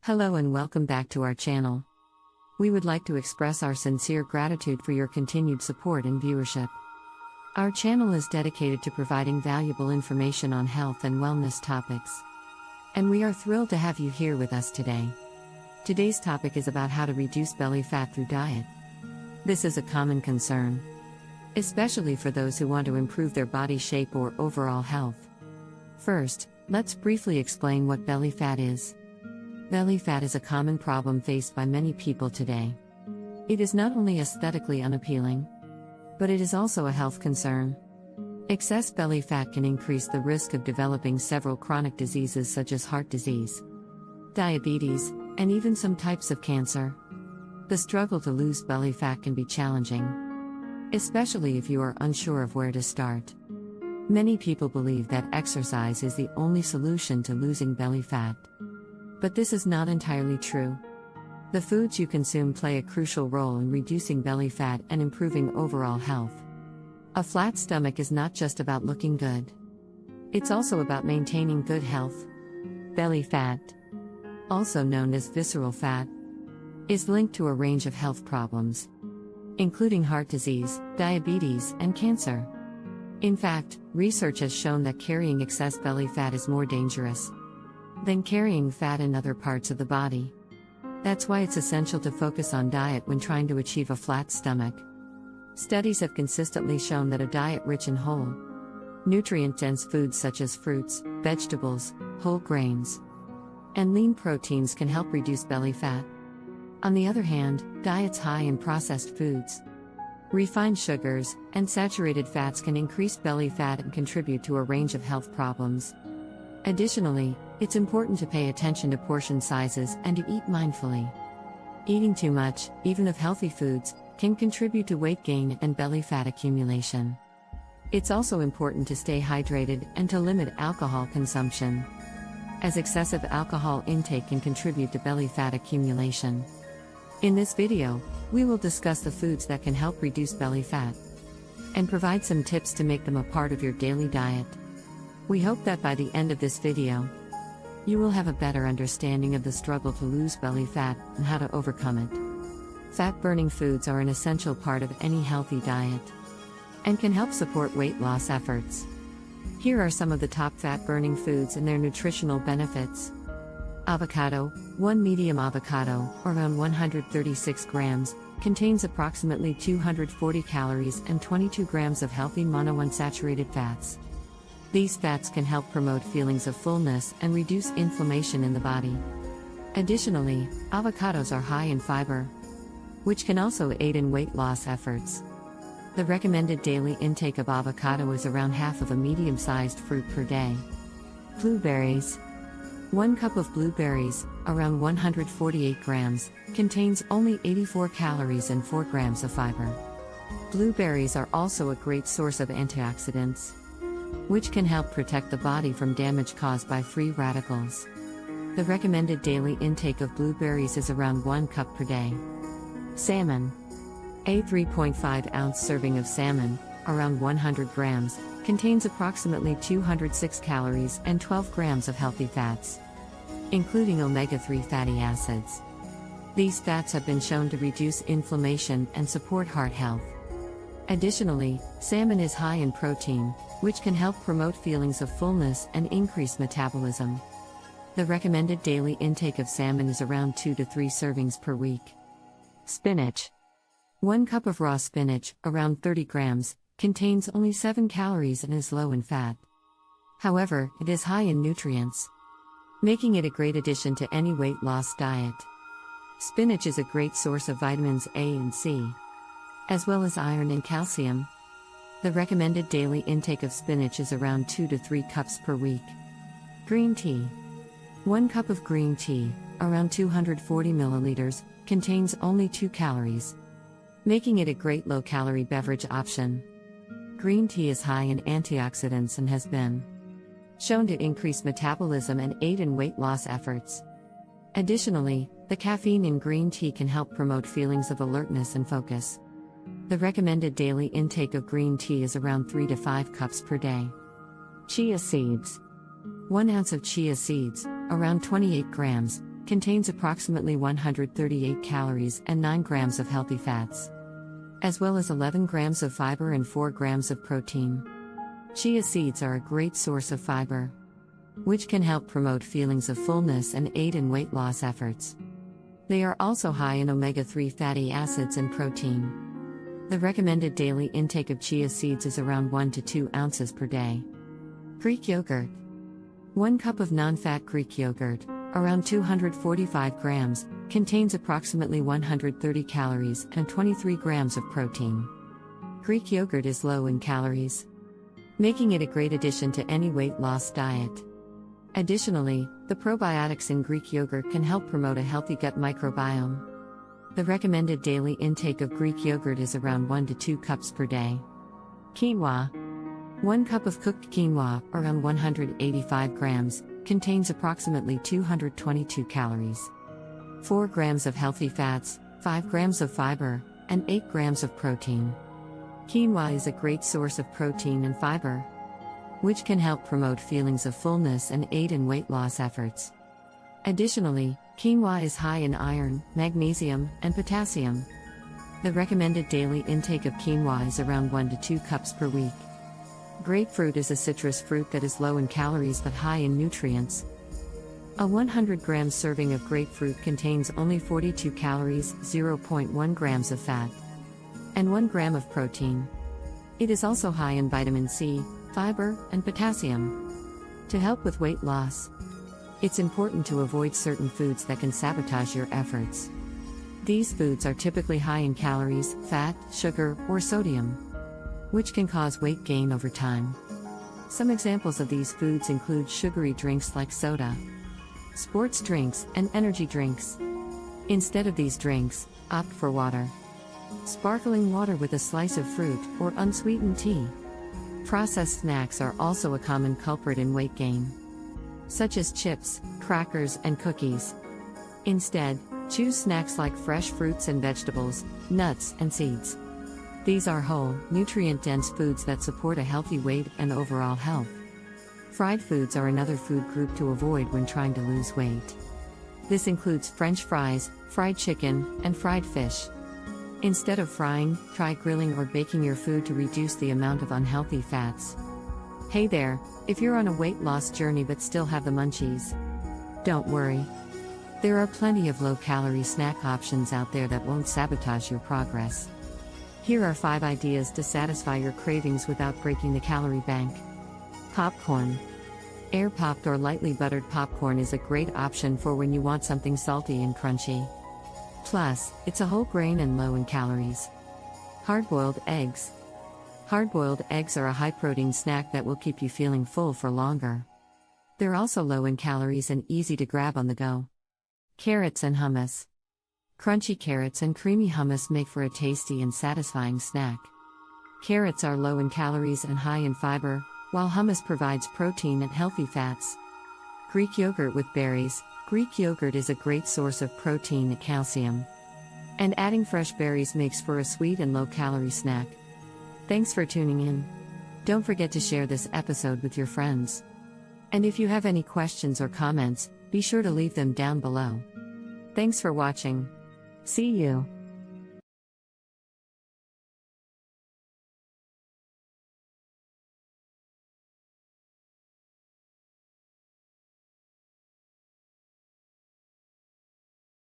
Hello and welcome back to our channel. We would like to express our sincere gratitude for your continued support and viewership. Our channel is dedicated to providing valuable information on health and wellness topics. And we are thrilled to have you here with us today. Today's topic is about how to reduce belly fat through diet. This is a common concern, especially for those who want to improve their body shape or overall health. First, let's briefly explain what belly fat is. Belly fat is a common problem faced by many people today. It is not only aesthetically unappealing, but it is also a health concern. Excess belly fat can increase the risk of developing several chronic diseases such as heart disease, diabetes, and even some types of cancer. The struggle to lose belly fat can be challenging, especially if you are unsure of where to start. Many people believe that exercise is the only solution to losing belly fat. But this is not entirely true. The foods you consume play a crucial role in reducing belly fat and improving overall health. A flat stomach is not just about looking good. It's also about maintaining good health. Belly fat, also known as visceral fat, is linked to a range of health problems, including heart disease, diabetes, and cancer. In fact, research has shown that carrying excess belly fat is more dangerous than carrying fat in other parts of the body. That's why it's essential to focus on diet when trying to achieve a flat stomach. Studies have consistently shown that a diet rich in whole, nutrient-dense foods such as fruits, vegetables, whole grains, and lean proteins can help reduce belly fat. On the other hand, diets high in processed foods, refined sugars, and saturated fats can increase belly fat and contribute to a range of health problems. Additionally, it's important to pay attention to portion sizes and to eat mindfully. Eating too much, even of healthy foods, can contribute to weight gain and belly fat accumulation. It's also important to stay hydrated and to limit alcohol consumption, as excessive alcohol intake can contribute to belly fat accumulation. In this video, we will discuss the foods that can help reduce belly fat and provide some tips to make them a part of your daily diet. We hope that by the end of this video, you will have a better understanding of the struggle to lose belly fat and how to overcome it. Fat-burning foods are an essential part of any healthy diet and can help support weight loss efforts. Here are some of the top fat-burning foods and their nutritional benefits. Avocado. One medium avocado, around 136 grams, contains approximately 240 calories and 22 grams of healthy monounsaturated fats. These fats can help promote feelings of fullness and reduce inflammation in the body. Additionally, avocados are high in fiber, which can also aid in weight loss efforts. The recommended daily intake of avocado is around half of a medium-sized fruit per day. Blueberries. 1 cup of blueberries, around 148 grams, contains only 84 calories and 4 grams of fiber. Blueberries are also a great source of antioxidants, which can help protect the body from damage caused by free radicals. The recommended daily intake of blueberries is around 1 cup per day. Salmon. A 3.5-ounce serving of salmon, around 100 grams, contains approximately 206 calories and 12 grams of healthy fats, including omega-3 fatty acids. These fats have been shown to reduce inflammation and support heart health. Additionally, salmon is high in protein, which can help promote feelings of fullness and increase metabolism. The recommended daily intake of salmon is around 2 to 3 servings per week. Spinach. 1 cup of raw spinach, around 30 grams, contains only 7 calories and is low in fat. However, it is high in nutrients, making it a great addition to any weight loss diet. Spinach is a great source of vitamins A and C, as well as iron and calcium. The recommended daily intake of spinach is around 2 to 3 cups per week. Green tea. 1 cup of green tea, around 240 milliliters, contains only 2 calories, making it a great low-calorie beverage option. Green tea is high in antioxidants and has been shown to increase metabolism and aid in weight loss efforts. Additionally, the caffeine in green tea can help promote feelings of alertness and focus. The recommended daily intake of green tea is around 3 to 5 cups per day. Chia seeds. 1 ounce of chia seeds, around 28 grams, contains approximately 138 calories and 9 grams of healthy fats, as well as 11 grams of fiber and 4 grams of protein. Chia seeds are a great source of fiber, which can help promote feelings of fullness and aid in weight loss efforts. They are also high in omega-3 fatty acids and protein. The recommended daily intake of chia seeds is around 1 to 2 ounces per day. Greek yogurt. 1 cup of non-fat Greek yogurt, around 245 grams, contains approximately 130 calories and 23 grams of protein. Greek yogurt is low in calories, making it a great addition to any weight loss diet. Additionally, the probiotics in Greek yogurt can help promote a healthy gut microbiome. The recommended daily intake of Greek yogurt is around 1 to 2 cups per day. Quinoa. 1 cup of cooked quinoa, around 185 grams, contains approximately 222 calories, 4 grams of healthy fats, 5 grams of fiber, and 8 grams of protein. Quinoa is a great source of protein and fiber, which can help promote feelings of fullness and aid in weight loss efforts. Additionally, quinoa is high in iron, magnesium, and potassium. The recommended daily intake of quinoa is around 1 to 2 cups per week. Grapefruit is a citrus fruit that is low in calories but high in nutrients. A 100-gram serving of grapefruit contains only 42 calories, 0.1 grams of fat, and 1 gram of protein. It is also high in vitamin C, fiber, and potassium. To help with weight loss, it's important to avoid certain foods that can sabotage your efforts. These foods are typically high in calories, fat, sugar, or sodium, which can cause weight gain over time. Some examples of these foods include sugary drinks like soda, sports drinks, and energy drinks. Instead of these drinks, opt for water, sparkling water with a slice of fruit, or unsweetened tea. Processed snacks are also a common culprit in weight gain, such as chips, crackers, and cookies. Instead, choose snacks like fresh fruits and vegetables, nuts, and seeds. These are whole, nutrient-dense foods that support a healthy weight and overall health. Fried foods are another food group to avoid when trying to lose weight. This includes French fries, fried chicken, and fried fish. Instead of frying, try grilling or baking your food to reduce the amount of unhealthy fats. Hey there, if you're on a weight loss journey but still have the munchies, don't worry. There are plenty of low-calorie snack options out there that won't sabotage your progress. Here are 5 ideas to satisfy your cravings without breaking the calorie bank. Popcorn. Air-popped or lightly buttered popcorn is a great option for when you want something salty and crunchy. Plus, it's a whole grain and low in calories. Hard-boiled eggs. Hard-boiled eggs are a high-protein snack that will keep you feeling full for longer. They're also low in calories and easy to grab on the go. Carrots and hummus. Crunchy carrots and creamy hummus make for a tasty and satisfying snack. Carrots are low in calories and high in fiber, while hummus provides protein and healthy fats. Greek yogurt with berries. Greek yogurt is a great source of protein and calcium, and adding fresh berries makes for a sweet and low-calorie snack. Thanks for tuning in. Don't forget to share this episode with your friends. And if you have any questions or comments, be sure to leave them down below. Thanks for watching. See you.